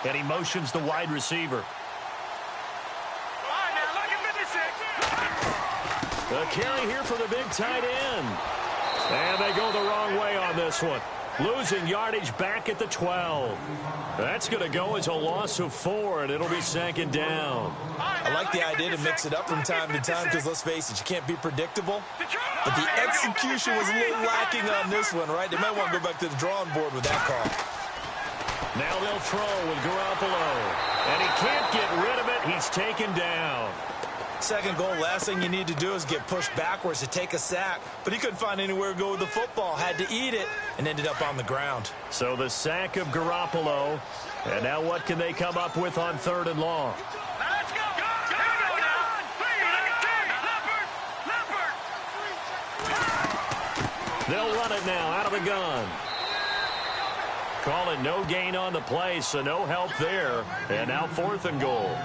And he motions the wide receiver. The carry here for the big tight end. And they go the wrong way on this one. Losing yardage back at the 12. That's going to go as a loss of 4, and it'll be second down. I like the idea to mix it up from time to time because, let's face it, you can't be predictable. But the execution was a little lacking on this one, right? They might want to go back to the drawing board with that call. Now they'll throw with Garoppolo. And he can't get rid of it. He's taken down. Second goal, last thing you need to do is get pushed backwards to take a sack. But he couldn't find anywhere to go with the football. Had to eat it and ended up on the ground. So the sack of Garoppolo. And now what can they come up with on 3rd and long? Let's go! They'll run it now out of the gun. Call it no gain on the play, so no help there. And now 4th and goal.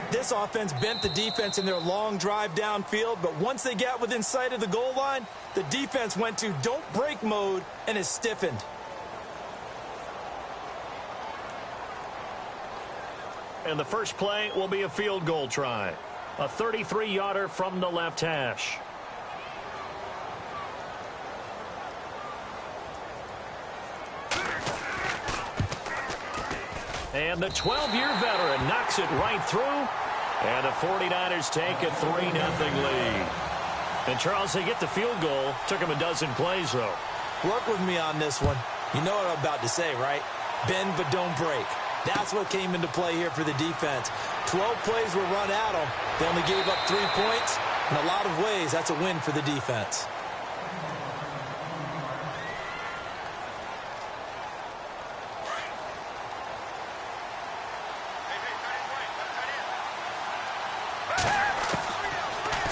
This offense bent the defense in their long drive downfield, but once they got within sight of the goal line, the defense went to don't break mode and is stiffened. And the first play will be a field goal try. A 33-yarder from the left hash. And the 12-year veteran knocks it right through. And the 49ers take a 3-0 lead. And, Charles, they get the field goal. Took them a dozen plays, though. Work with me on this one. You know what I'm about to say, right? Bend but don't break. That's what came into play here for the defense. 12 plays were run at them. They only gave up 3 points. In a lot of ways, that's a win for the defense.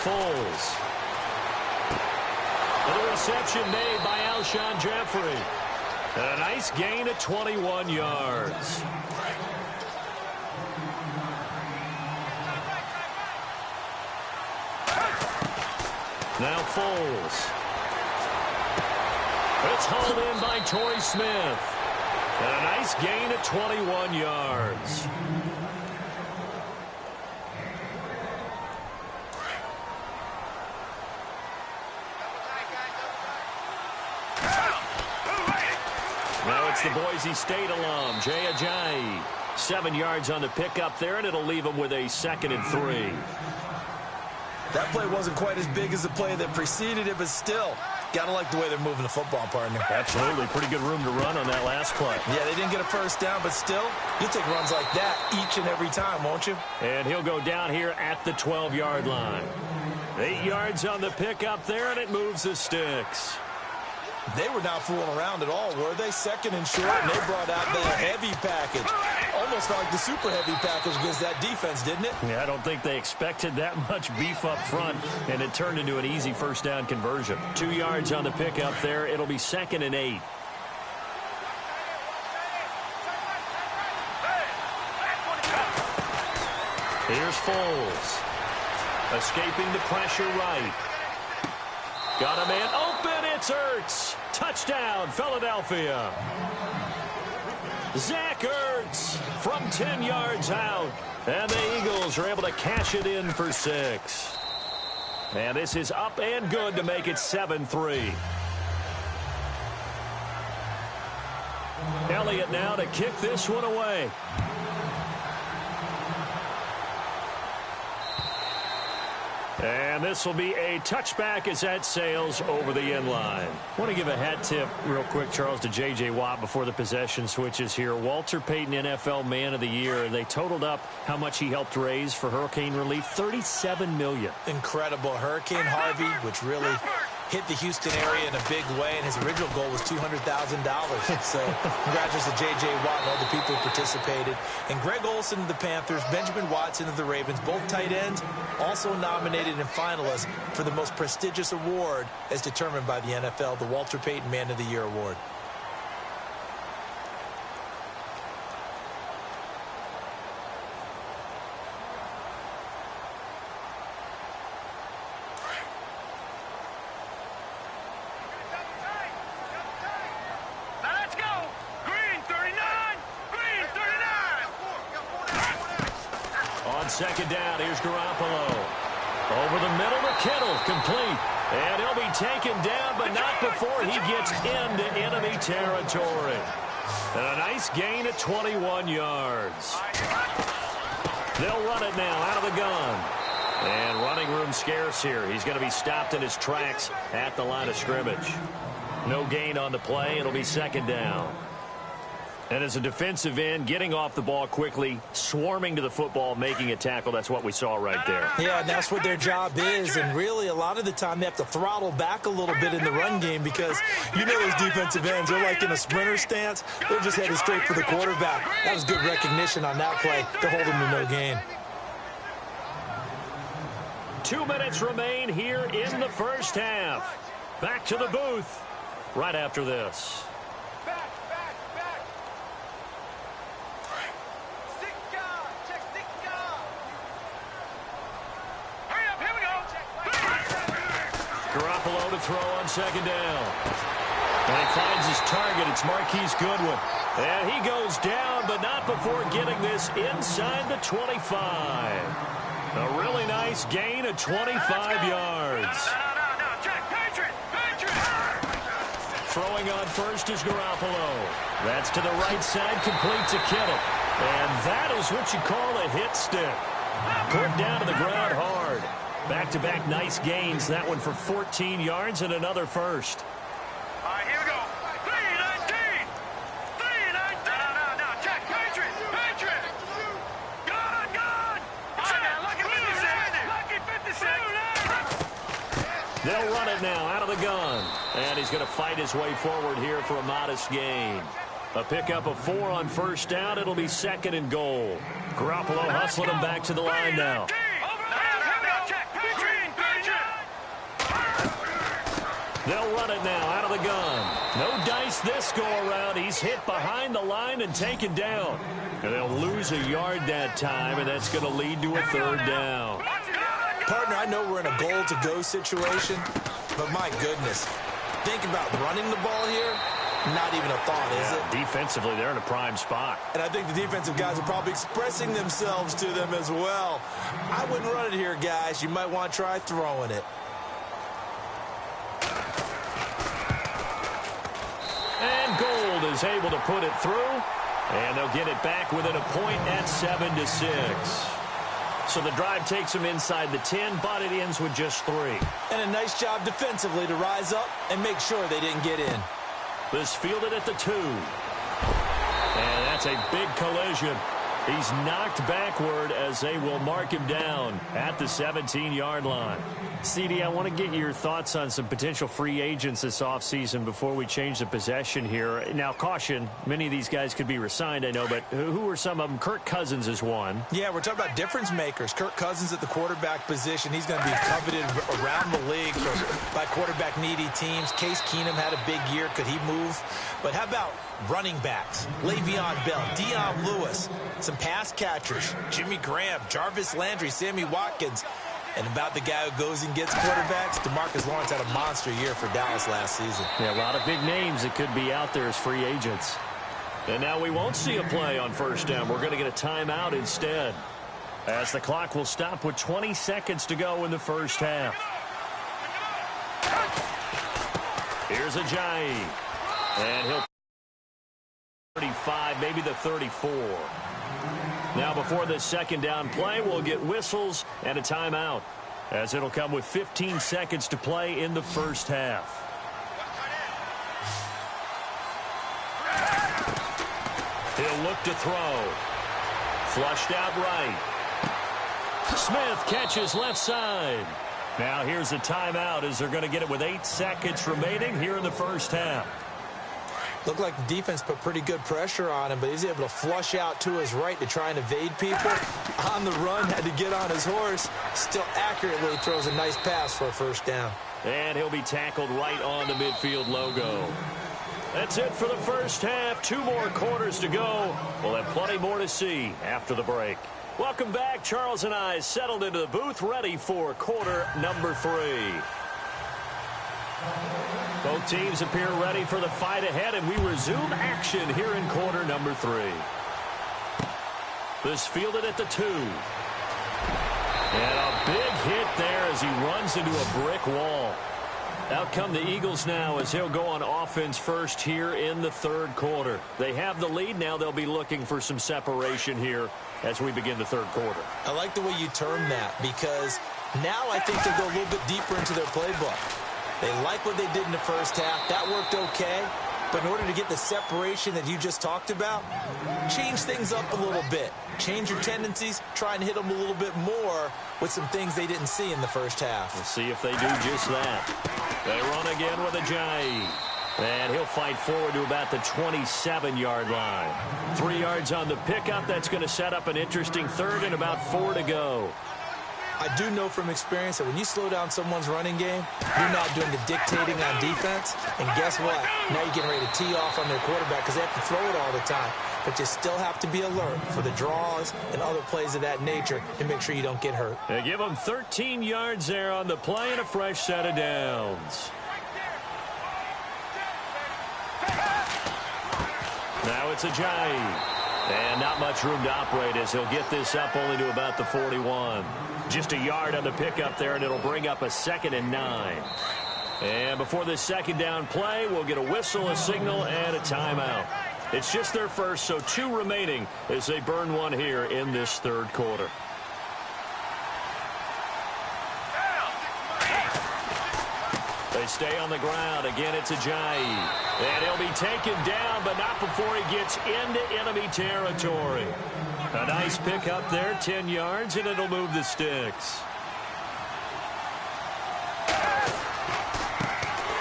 Foles. And the reception made by Alshon Jeffrey. And a nice gain of 21 yards. Now Foles. It's hauled in by Torrey Smith. And a nice gain of 21 yards. Now it's the Boise State alum, Jay Ajayi. 7 yards on the pickup there, and it'll leave him with a 2nd and 3. That play wasn't quite as big as the play that preceded it, but still, gotta like the way they're moving the football, partner. Absolutely. Pretty good room to run on that last play. Yeah, they didn't get a first down, but still, you'll take runs like that each and every time, won't you? And he'll go down here at the 12-yard line. 8 yards on the pickup there, and it moves the sticks. They were not fooling around at all, were they? 2nd and short, and they brought out the heavy package. Almost like the super heavy package against that defense, didn't it? Yeah, I don't think they expected that much beef up front, and it turned into an easy first down conversion. 2 yards on the pickup there. It'll be 2nd and 8. Here's Foles. Escaping the pressure right. Got a man open. It's Ertz. Touchdown, Philadelphia. Zach Ertz from 10 yards out. And the Eagles are able to cash it in for 6. And this is up and good to make it 7-3. Elliott now to kick this one away. And this will be a touchback as that sails over the end line. I want to give a hat tip real quick, Charles, to J.J. Watt before the possession switches here. Walter Payton, NFL Man of the Year. They totaled up how much he helped raise for hurricane relief, $37 million. Incredible. Hurricane Harvey, which really hit the Houston area in a big way, and his original goal was $200,000. So congratulations to J.J. Watt and all the people who participated. And Greg Olsen of the Panthers, Benjamin Watson of the Ravens, both tight ends, also nominated and finalists for the most prestigious award as determined by the NFL, the Walter Payton Man of the Year Award. Let's go! Green 39! Green 39! second down. Here's Garoppolo. Over the middle to Kittle. Complete. And he'll be taken down, but not before he gets into enemy territory. And a nice gain of 21 yards. They'll run it now out of the gun. And running room scarce here. He's going to be stopped in his tracks at the line of scrimmage. No gain on the play. It'll be second down. And as a defensive end, getting off the ball quickly, swarming to the football, making a tackle, that's what we saw right there. Yeah, and that's what their job is. And really, a lot of the time, they have to throttle back a little bit in the run game because you know those defensive ends, they're like in a sprinter stance. They're just headed straight for the quarterback. That was good recognition on that play to hold him to no gain. 2 minutes remain here in the first half. Back to the booth right after this. Garoppolo to throw on second down. And he finds his target. It's Marquise Goodwin. And he goes down, but not before getting this inside the 25. A really nice gain of 25 yards. Throwing on first is Garoppolo. That's to the right side, complete to Kittle. And that is what you call a hit stick. Put down to the ground hard. Back-to-back nice gains. That one for 14 yards and another first. All right, here we go. 3-19. 3-19. No. Check. Patriot. Good. Lucky 56. They'll run it now out of the gun. And he's going to fight his way forward here for a modest gain. A pickup of 4 on first down. It'll be second and goal. Garoppolo hustling him back to the line now. They'll run it now out of the gun. No dice this go-around. He's hit behind the line and taken down. And they'll lose a yard that time, and that's going to lead to a third down. Partner, I know we're in a goal-to-go situation, but my goodness, think about running the ball here. Not even a thought, is it? Defensively, they're in a prime spot. And I think the defensive guys are probably expressing themselves to them as well. I wouldn't run it here, guys. You might want to try throwing it. And Gold is able to put it through, and they'll get it back within a point at 7-6. So the drive takes them inside the 10, but it ends with just 3. And a nice job defensively to rise up and make sure they didn't get in. This fielded at the 2. And that's a big collision. He's knocked backward as they will mark him down at the 17-yard line. CD, I want to get your thoughts on some potential free agents this offseason before we change the possession here. Now, caution, many of these guys could be re-signed, I know, but who are some of them? Kirk Cousins is one. Yeah, we're talking about difference makers. Kirk Cousins at the quarterback position. He's going to be coveted around the league by quarterback-needy teams. Case Keenum had a big year. Could he move? But how about running backs? Le'Veon Bell, Dion Lewis, some pass catchers, Jimmy Graham, Jarvis Landry, Sammy Watkins. And about the guy who goes and gets quarterbacks, DeMarcus Lawrence had a monster year for Dallas last season. Yeah, a lot of big names that could be out there as free agents. And now we won't see a play on first down. We're going to get a timeout instead, as the clock will stop with 20 seconds to go in the first half. Here's Ajayi. And he'll 35, maybe the 34. Now before this second down play, we'll get whistles and a timeout, as it'll come with 15 seconds to play in the first half. He'll look to throw. Flushed out right. Smith catches left side. Now here's a timeout as they're going to get it with 8 seconds remaining here in the first half. Looked like the defense put pretty good pressure on him, but he's able to flush out to his right to try and evade people. On the run, had to get on his horse. Still accurately throws a nice pass for a first down. And he'll be tackled right on the midfield logo. That's it for the first half. 2 more quarters to go. We'll have plenty more to see after the break. Welcome back. Charles and I settled into the booth, ready for quarter number 3. Both teams appear ready for the fight ahead, and we resume action here in quarter number 3. This fielded at the 2. And a big hit there as he runs into a brick wall. Out come the Eagles now as he'll go on offense first here in the third quarter. They have the lead. Now they'll be looking for some separation here as we begin the third quarter. I like the way you term that because now I think they go a little bit deeper into their playbook. They like what they did in the first half. That worked okay. But in order to get the separation that you just talked about, change things up a little bit. Change your tendencies. Try and hit them a little bit more with some things they didn't see in the first half. We'll see if they do just that. They run again with Ajayi. And he'll fight forward to about the 27-yard line. 3 yards on the pickup. That's going to set up an interesting third and about 4 to go. I do know from experience that when you slow down someone's running game, you're not doing the dictating on defense. And guess what? Now you're getting ready to tee off on their quarterback because they have to throw it all the time. But you still have to be alert for the draws and other plays of that nature to make sure you don't get hurt. They give them 13 yards there on the play and a fresh set of downs. Now it's Ajayi. And not much room to operate as he'll get this up only to about the 41. Just a yard on the pickup there, and it'll bring up a 2nd and 9. And before this second down play, we'll get a whistle, a signal, and a timeout. It's just their first, so 2 remaining as they burn one here in this third quarter. They stay on the ground. Again, it's Ajayi. And he'll be taken down, but not before he gets into enemy territory. A nice pick up there, 10 yards, and it'll move the sticks.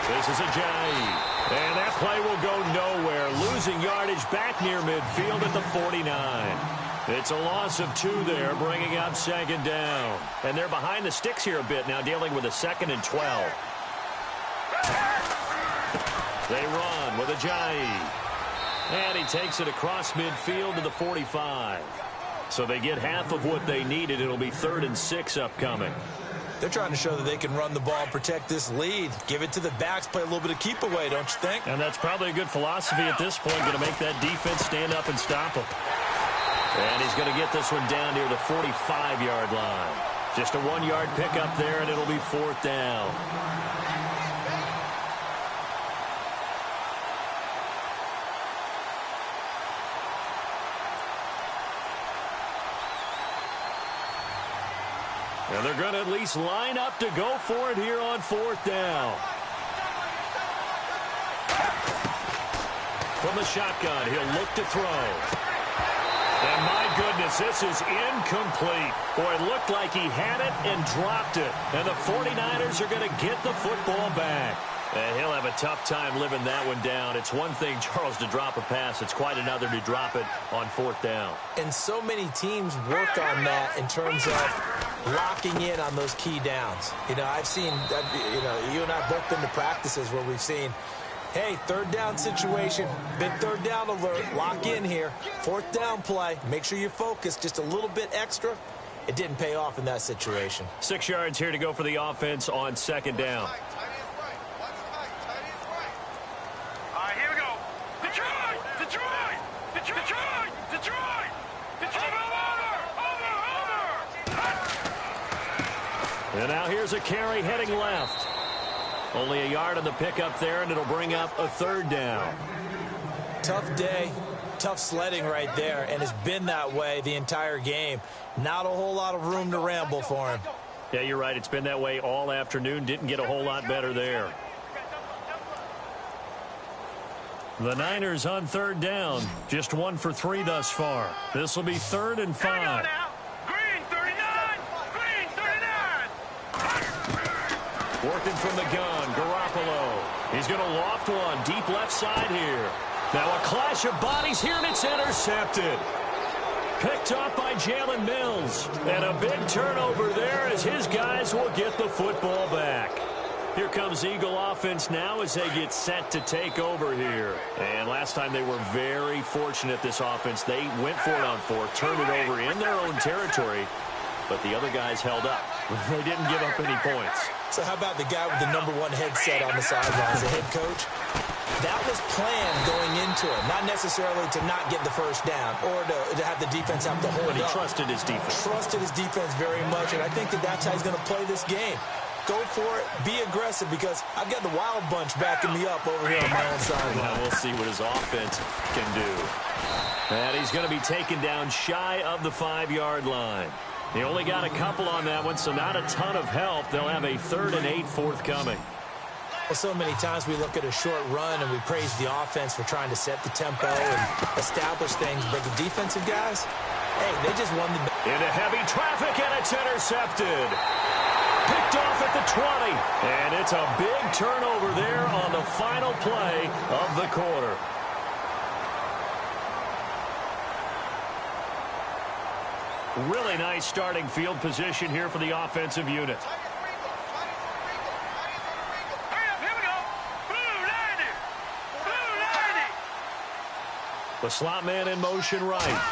This is Ajayi. And that play will go nowhere. Losing yardage back near midfield at the 49. It's a loss of 2 there, bringing up 2nd down. And they're behind the sticks here a bit now, dealing with a 2nd and 12. They run with Ajayi. And he takes it across midfield to the 45. So they get half of what they needed. It'll be 3rd and 6 upcoming. They're trying to show that they can run the ball and protect this lead. Give it to the backs, play a little bit of keep away, don't you think? And that's probably a good philosophy at this point, going to make that defense stand up and stop him. And he's going to get this one down near the 45-yard line. Just a 1-yard pickup there, and it'll be 4th down. And they're going to at least line up to go for it here on 4th down. From the shotgun, he'll look to throw. And my goodness, this is incomplete. Boy, it looked like he had it and dropped it. And the 49ers are going to get the football back. And he'll have a tough time living that one down. It's one thing, Charles, to drop a pass. It's quite another to drop it on 4th down. And so many teams work on that in terms of locking in on those key downs. You know, I've seen, you and I have both been to practices where we've seen, hey, 3rd down situation, big 3rd down alert, lock in here. 4th down play, make sure you focus just a little bit extra. It didn't pay off in that situation. 6 yards here to go for the offense on 2nd down. And now here's a carry heading left. Only a yard on the pickup there, and it'll bring up a 3rd down. Tough day, tough sledding right there, and it's been that way the entire game. Not a whole lot of room to ramble for him. Yeah, you're right. It's been that way all afternoon. Didn't get a whole lot better there. The Niners on 3rd down. Just 1 for 3 thus far. This will be 3rd and 5. Working from the gun, Garoppolo. He's going to loft one deep left side here. Now a clash of bodies here, and it's intercepted. Picked up by Jalen Mills. And a big turnover there as his guys will get the football back. Here comes Eagle offense now as they get set to take over here. And last time they were very fortunate, this offense. They went for it on 4th, turned it over in their own territory, but the other guys held up. They didn't give up any points. So how about the guy with the #1 headset on the sidelines, the head coach? That was planned going into it, not necessarily to not get the first down or to have the defense have to hold up. But he trusted his defense. Trusted his defense very much, and I think that's how he's going to play this game. Go for it, be aggressive, because I've got the wild bunch backing me up over here on my own sideline. Now we'll see what his offense can do. And he's going to be taken down shy of the 5-yard line. He only got a couple on that one, so not a ton of help. They'll have a 3rd and 8 forthcoming. Well, so many times we look at a short run and we praise the offense for trying to set the tempo and establish things, but the defensive guys, hey, they just won the... Into heavy traffic, and it's intercepted. Picked off at the 20, and it's a big turnover there on the final play of the quarter. Really nice starting field position here for the offensive unit. The slot man in motion right.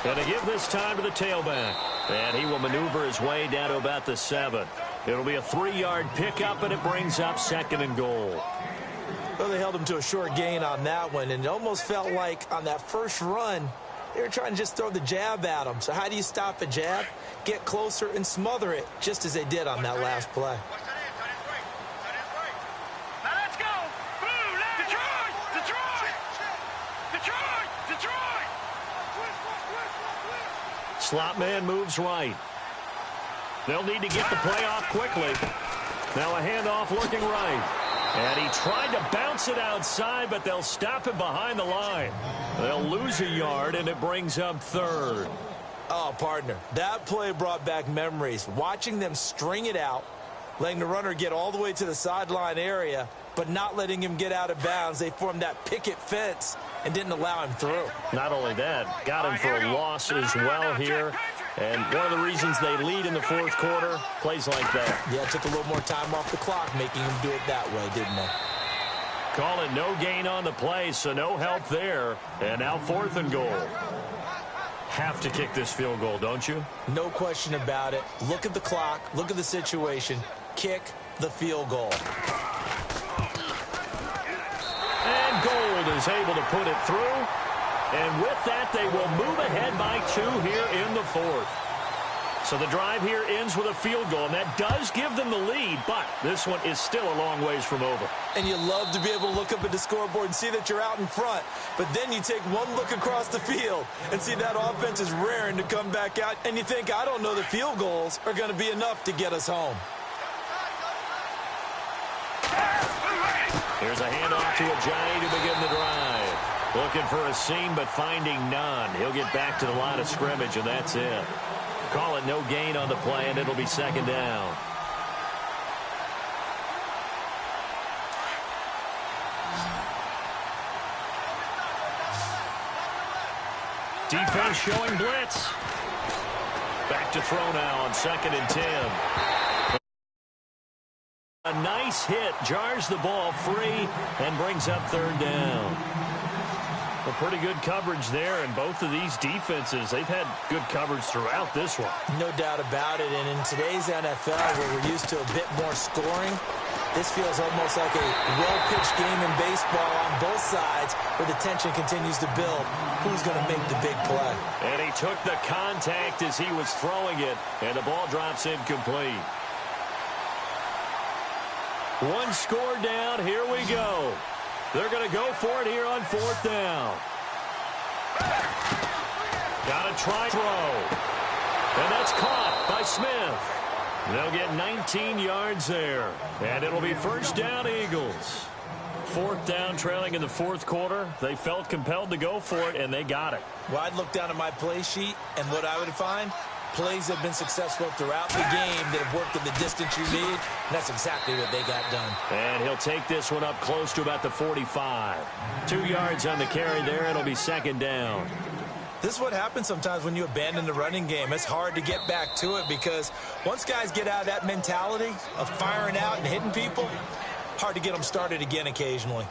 And to give this time to the tailback. And he will maneuver his way down to about the 7. It'll be a 3-yard pickup, and it brings up 2nd and goal. Well, they held him to a short gain on that one, and it almost felt like on that first run, they were trying to just throw the jab at him. So how do you stop a jab? Get closer and smother it, just as they did on that last play. Slot man moves right. They'll need to get the play off quickly. Now a handoff looking right. And he tried to bounce it outside, but they'll stop him behind the line. They'll lose a yard, and it brings up 3rd. Oh, partner, that play brought back memories. Watching them string it out, letting the runner get all the way to the sideline area, but not letting him get out of bounds. They formed that picket fence and didn't allow him through. Not only that, got him for a loss as well here. And one of the reasons they lead in the 4th quarter, plays like that. Yeah, took a little more time off the clock, making him do it that way, didn't they? Call it no gain on the play, so no help there. And now 4th and goal. Have to kick this field goal, don't you? No question about it. Look at the clock. Look at the situation. Kick the field goal. And Gold is able to put it through. And with that, they will move ahead by 2 here in the 4th. So the drive here ends with a field goal, and that does give them the lead, but this one is still a long ways from over. And you love to be able to look up at the scoreboard and see that you're out in front, but then you take one look across the field and see that offense is raring to come back out, and you think, I don't know that field goals are going to be enough to get us home. Here's a handoff to Ajayi to begin the drive. Looking for a seam, but finding none. He'll get back to the line of scrimmage, and that's it. Call it no gain on the play, and it'll be 2nd down. Defense showing blitz. Back to throw now on 2nd and 10. A nice hit, jars the ball free, and brings up 3rd down. A pretty good coverage there, and both of these defenses, they've had good coverage throughout this one. No doubt about it, and in today's NFL, where we're used to a bit more scoring, this feels almost like a well-pitched game in baseball on both sides, where the tension continues to build. Who's going to make the big play? And he took the contact as he was throwing it, and the ball drops incomplete. One score down, here we go. They're going to go for it here on 4th down. Got to try throw. And that's caught by Smith. They'll get 19 yards there. And it'll be 1st down, Eagles. 4th down, trailing in the 4th quarter. They felt compelled to go for it, and they got it. Well, I'd look down at my play sheet, and what I would find, plays have been successful throughout the game that have worked at the distance you need, and that's exactly what they got done. And he'll take this one up close to about the 45. 2 yards on the carry there. It'll be 2nd down. This is what happens sometimes when you abandon the running game. It's hard to get back to it because once guys get out of that mentality of firing out and hitting people, hard to get them started again occasionally.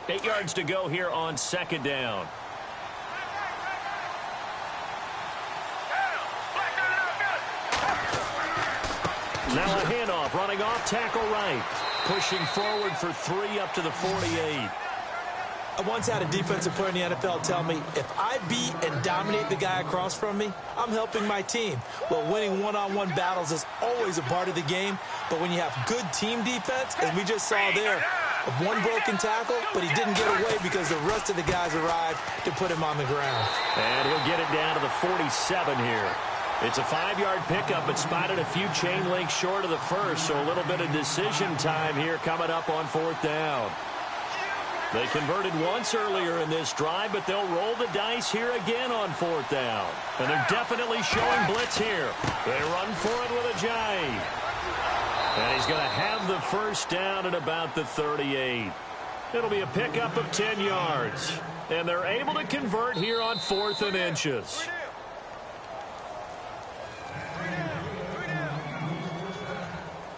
8 yards to go here on 2nd down. Now a handoff, running off tackle right. Pushing forward for 3 up to the 48. I once had a defensive player in the NFL tell me, if I beat and dominate the guy across from me, I'm helping my team. Well, winning one-on-one battles is always a part of the game, but when you have good team defense, as we just saw there, one broken tackle, but he didn't get away because the rest of the guys arrived to put him on the ground. And he'll get it down to the 47 here. It's a 5-yard pickup, but spotted a few chain links short of the first, so a little bit of decision time here coming up on 4th down. They converted once earlier in this drive, but they'll roll the dice here again on 4th down. And they're definitely showing blitz here. They run for it with a jive. And he's going to have the first down at about the 38. It'll be a pickup of 10 yards. And they're able to convert here on 4th and inches.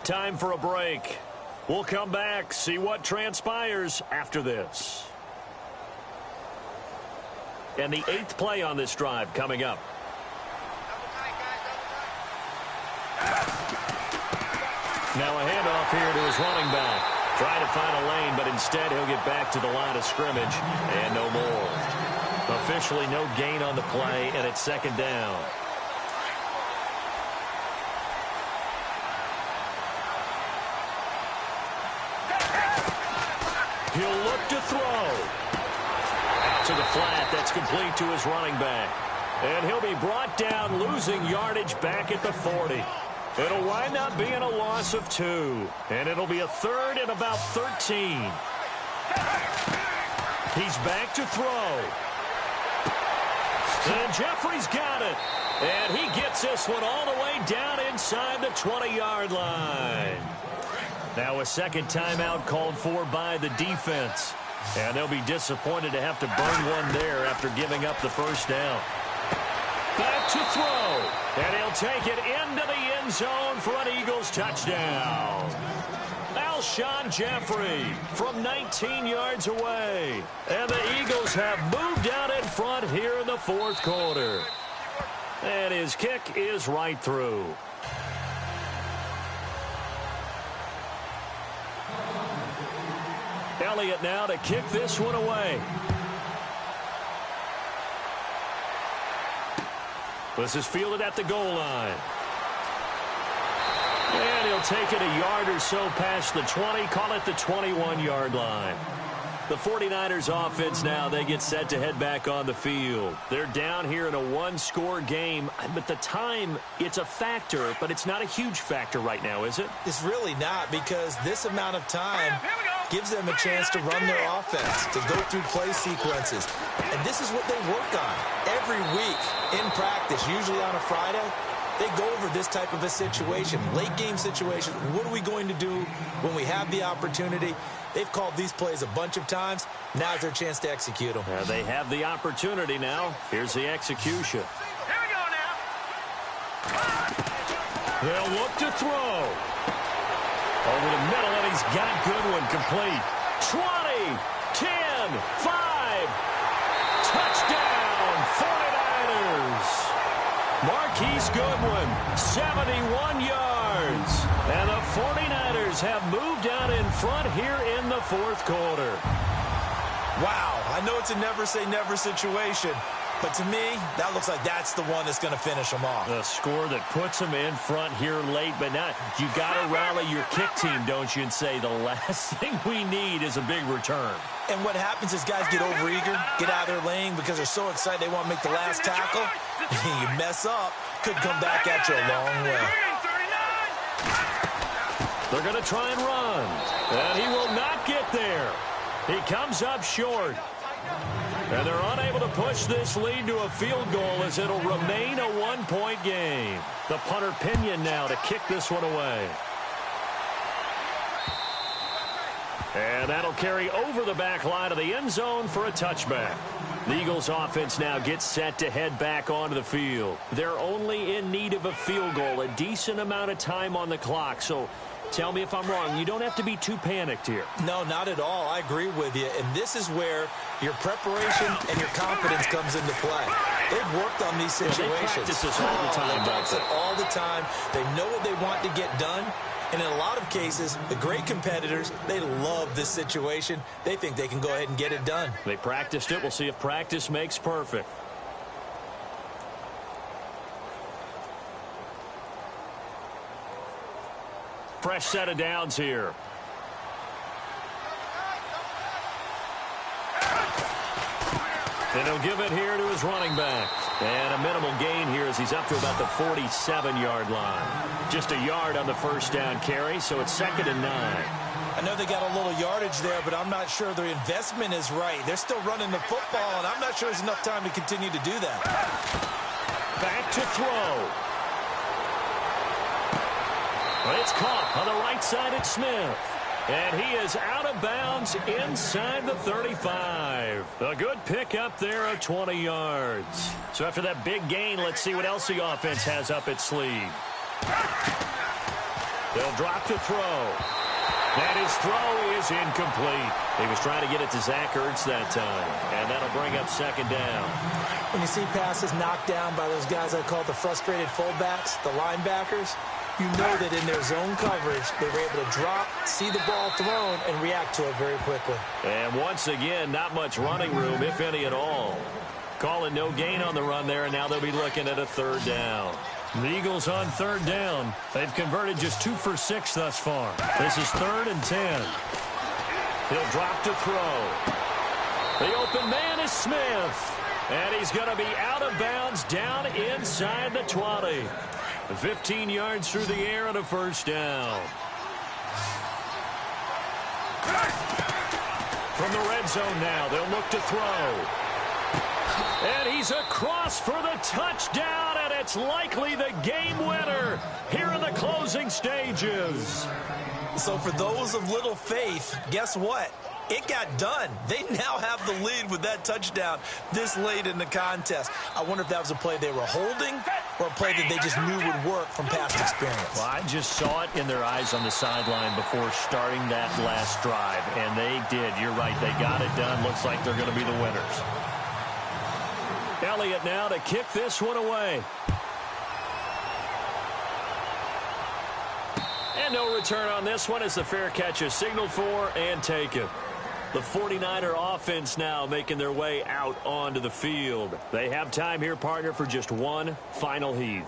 Time for a break. We'll come back, see what transpires after this. And the 8th play on this drive coming up. Now a handoff here to his running back. Trying to find a lane, but instead he'll get back to the line of scrimmage and no more. Officially no gain on the play, and it's 2nd down. He'll look to throw. Out to the flat. That's complete to his running back. And he'll be brought down, losing yardage back at the 40. It'll wind up being a loss of 2. And it'll be a 3rd and about 13. He's back to throw. And Jeffrey's got it. And he gets this one all the way down inside the 20-yard line. Now a second timeout called for by the defense. And they'll be disappointed to have to burn one there after giving up the first down. Back to throw. And he'll take it into the end zone for an Eagles touchdown. Alshon Jeffrey from 19 yards away. And the Eagles have moved out in front here in the 4th quarter. And his kick is right through. Elliott now to kick this one away. This is fielded at the goal line. And he'll take it a yard or so past the 20, call it the 21-yard line. The 49ers offense now, they get set to head back on the field. They're down here in a 1-score game, but the time, it's a factor, but it's not a huge factor right now, is it? It's really not, because this amount of time gives them a chance to run their offense, to go through play sequences. And this is what they work on every week in practice, usually on a Friday. They go over this type of a situation, late game situation. What are we going to do when we have the opportunity? They've called these plays a bunch of times. Now's their chance to execute them. They have the opportunity now. Here's the execution. Here we go now. They'll look to throw. Over the middle, and he's got Goodwin complete. 20, 10, 5. Touchdown, 49ers. Marquise Goodwin, 71 yards. And the 49ers have moved out in front here in the 4th quarter. Wow, I know it's a never-say-never situation, but to me, that looks like that's the one that's going to finish them off. The score that puts them in front here late, but now you got to rally your kick team, don't you, and say the last thing we need is a big return. And what happens is guys get overeager, get out of their lane because they're so excited they want to make the last tackle. You mess up, could come back at you a long way. They're going to try and run, and he will not get there. He comes up short. And they're unable to push this lead to a field goal as it'll remain a 1-point game. The punter Pinion now to kick this one away. And that'll carry over the back line of the end zone for a touchback. The Eagles offense now gets set to head back onto the field. They're only in need of a field goal, a decent amount of time on the clock. So tell me if I'm wrong. You don't have to be too panicked here. No, not at all. I agree with you. And this is where your preparation and your confidence comes into play. They've worked on these situations. They practice this all the time. They practice it all the time. They know what they want to get done. And in a lot of cases, the great competitors, they love this situation. They think they can go ahead and get it done. They practiced it. We'll see if practice makes perfect. Fresh set of downs here. And he'll give it here to his running back. And a minimal gain here as he's up to about the 47-yard line. Just a yard on the first down carry, so it's 2nd and 9. I know they got a little yardage there, but I'm not sure their investment is right. They're still running the football, and I'm not sure there's enough time to continue to do that. Back to throw. But it's caught on the right side at Smith. And he is out of bounds inside the 35. A good pick up there of 20 yards. So after that big gain, let's see what else the offense has up its sleeve. They'll drop to throw. And his throw is incomplete. He was trying to get it to Zach Ertz that time. And that'll bring up 2nd down. When you see passes knocked down by those guys I call the frustrated fullbacks, the linebackers, you know that in their zone coverage, they were able to drop, see the ball thrown, and react to it very quickly. And once again, not much running room, if any at all. Calling no gain on the run there, and now they'll be looking at a 3rd down. The Eagles on 3rd down. They've converted just 2 for 6 thus far. This is 3rd and 10. He'll drop to throw. The open man is Smith. And he's going to be out of bounds down inside the 20. 15 yards through the air and a 1st down. From the red zone now, they'll look to throw. And he's across for the touchdown, and it's likely the game winner here in the closing stages. So for those of little faith, guess what? It got done. They now have the lead with that touchdown this late in the contest. I wonder if that was a play they were holding or a play that they just knew would work from past experience. Well, I just saw it in their eyes on the sideline before starting that last drive, and they did. You're right. They got it done. Looks like they're going to be the winners. Elliott now to kick this one away. And no return on this one as the fair catch is signaled for and taken. The 49er offense now making their way out onto the field. They have time here, partner, for just one final heave.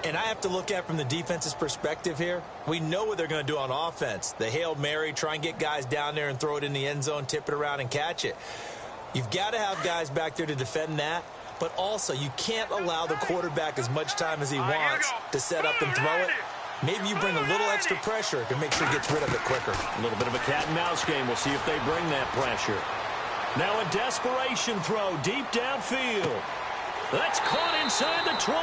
And I have to look at from the defense's perspective here. We know what they're going to do on offense. The Hail Mary, try and get guys down there and throw it in the end zone, tip it around and catch it. You've got to have guys back there to defend that. But also, you can't allow the quarterback as much time as he wants to set up and throw it. Maybe you bring a little extra pressure to make sure he gets rid of it quicker. A little bit of a cat and mouse game. We'll see if they bring that pressure. Now a desperation throw deep downfield. That's caught inside the 20.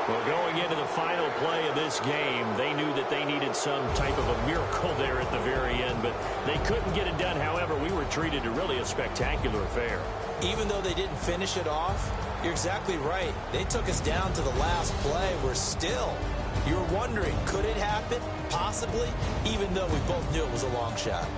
Well, going into the final play of this game, they knew that they needed some type of a miracle there at the very end, but they couldn't get it done. However, we were treated to really a spectacular affair. Even though they didn't finish it off, you're exactly right. They took us down to the last play. We're still, you're wondering, could it happen? Possibly, even though we both knew it was a long shot.